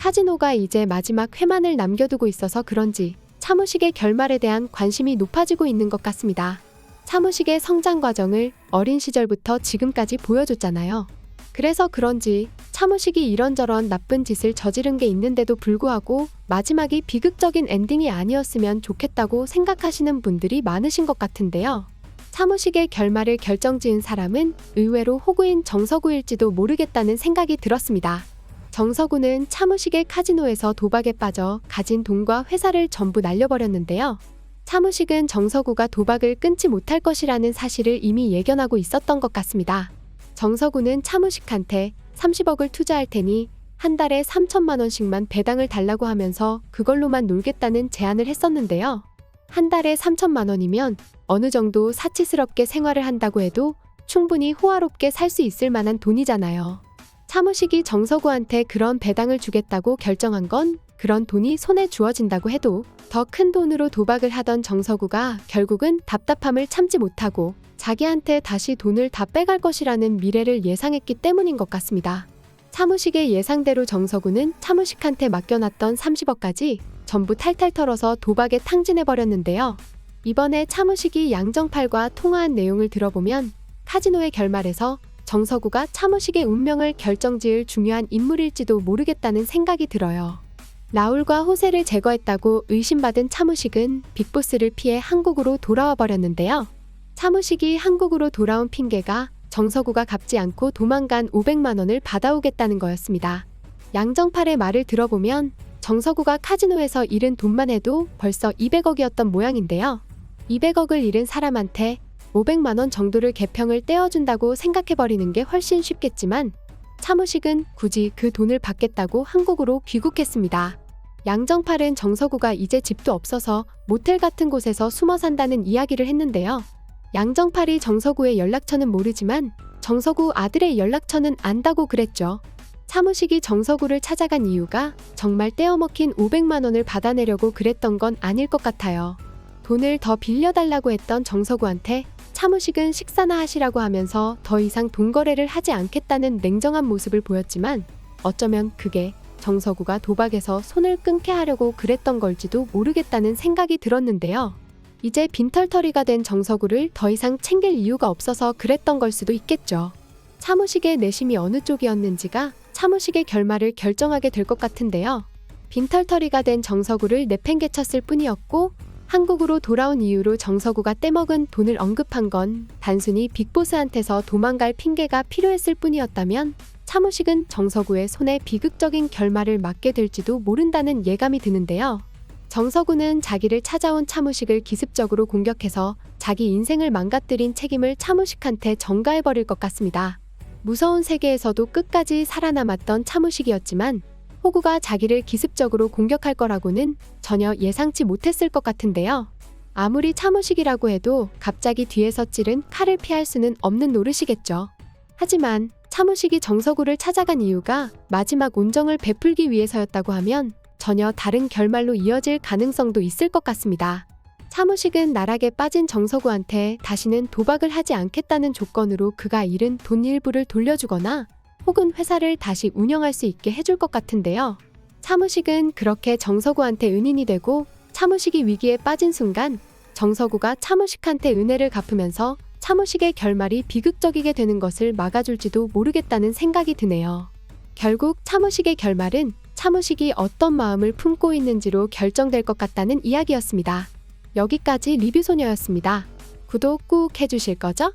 카지노가 이제 마지막 회만을 남겨두고 있어서 그런지 차무식의 결말에 대한 관심이 높아지고 있는 것 같습니다. 차무식의 성장 과정을 어린 시절부터 지금까지 보여줬잖아요. 그래서 그런지 차무식이 이런저런 나쁜 짓을 저지른 게 있는데도 불구하고 마지막이 비극적인 엔딩이 아니었으면 좋겠다고 생각하시는 분들이 많으신 것 같은데요. 차무식의 결말을 결정지은 사람은 의외로 호구인 정석우일지도 모르겠다는 생각이 들었습니다. 정석우는 차무식의 카지노에서 도박에 빠져 가진 돈과 회사를 전부 날려버렸는데요. 차무식은 정석우가 도박을 끊지 못할 것이라는 사실을 이미 예견하고 있었던 것 같습니다. 정석우는 차무식한테 30억을 투자할 테니 한 달에 3천만 원씩만 배당을 달라고 하면서 그걸로만 놀겠다는 제안을 했었는데요. 한 달에 3천만 원이면 어느 정도 사치스럽게 생활을 한다고 해도 충분히 호화롭게 살 수 있을 만한 돈이잖아요. 차무식이 정석우한테 그런 배당을 주겠다고 결정한 건 그런 돈이 손에 주어진다고 해도 더 큰 돈으로 도박을 하던 정석우가 결국은 답답함을 참지 못하고 자기한테 다시 돈을 다 빼갈 것이라는 미래를 예상했기 때문인 것 같습니다. 차무식의 예상대로 정석우는 차무식한테 맡겨놨던 30억까지 전부 탈탈 털어서 도박에 탕진해버렸는데요. 이번에 차무식이 양정팔과 통화한 내용을 들어보면 카지노의 결말에서 정석우가 차무식의 운명을 결정지을 중요한 인물일지도 모르겠다는 생각이 들어요. 라울과 호세를 제거했다고 의심받은 차무식은 빅보스를 피해 한국으로 돌아와 버렸는데요. 차무식이 한국으로 돌아온 핑계가 정석우가 갚지 않고 도망간 500만 원을 받아오겠다는 거였습니다. 양정팔의 말을 들어보면 정석우가 카지노에서 잃은 돈만 해도 벌써 200억이었던 모양인데요. 200억을 잃은 사람한테 500만 원 정도를 개평을 떼어준다고 생각해버리는 게 훨씬 쉽겠지만 차무식은 굳이 그 돈을 받겠다고 한국으로 귀국했습니다. 양정팔은 정석우가 이제 집도 없어서 모텔 같은 곳에서 숨어 산다는 이야기를 했는데요. 양정팔이 정석우의 연락처는 모르지만 정석우 아들의 연락처는 안다고 그랬죠. 차무식이 정석우를 찾아간 이유가 정말 떼어먹힌 500만 원을 받아내려고 그랬던 건 아닐 것 같아요. 돈을 더 빌려달라고 했던 정석우한테 차무식은 식사나 하시라고 하면서 더 이상 돈 거래를 하지 않겠다는 냉정한 모습을 보였지만 어쩌면 그게 정석우가 도박에서 손을 끊게 하려고 그랬던 걸지도 모르겠다는 생각이 들었는데요. 이제 빈털터리가 된 정석우를 더 이상 챙길 이유가 없어서 그랬던 걸 수도 있겠죠. 차무식의 내심이 어느 쪽이었는지가 차무식의 결말을 결정하게 될 것 같은데요. 빈털터리가 된 정석우를 내팽개쳤을 뿐이었고 한국으로 돌아온 이후로 정석우가 떼먹은 돈을 언급한 건 단순히 빅보스한테서 도망갈 핑계가 필요했을 뿐이었다면 차무식은 정석우의 손에 비극적인 결말을 맞게 될지도 모른다는 예감이 드는데요. 정석우는 자기를 찾아온 차무식을 기습적으로 공격해서 자기 인생을 망가뜨린 책임을 차무식한테 전가해버릴 것 같습니다. 무서운 세계에서도 끝까지 살아남았던 차무식이었지만 호구가 자기를 기습적으로 공격할 거라고는 전혀 예상치 못했을 것 같은데요. 아무리 차무식이라고 해도 갑자기 뒤에서 찌른 칼을 피할 수는 없는 노릇이겠죠. 하지만 차무식이 정석우를 찾아간 이유가 마지막 온정을 베풀기 위해서였다고 하면 전혀 다른 결말로 이어질 가능성도 있을 것 같습니다. 차무식은 나락에 빠진 정석우한테 다시는 도박을 하지 않겠다는 조건으로 그가 잃은 돈 일부를 돌려주거나 혹은 회사를 다시 운영할 수 있게 해줄 것 같은데요. 차무식은 그렇게 정석우한테 은인이 되고 차무식이 위기에 빠진 순간 정석우가 차무식한테 은혜를 갚으면서 차무식의 결말이 비극적이게 되는 것을 막아줄지도 모르겠다는 생각이 드네요. 결국 차무식의 결말은 차무식이 어떤 마음을 품고 있는지로 결정될 것 같다는 이야기였습니다. 여기까지 리뷰소녀였습니다. 구독 꾹 해주실 거죠?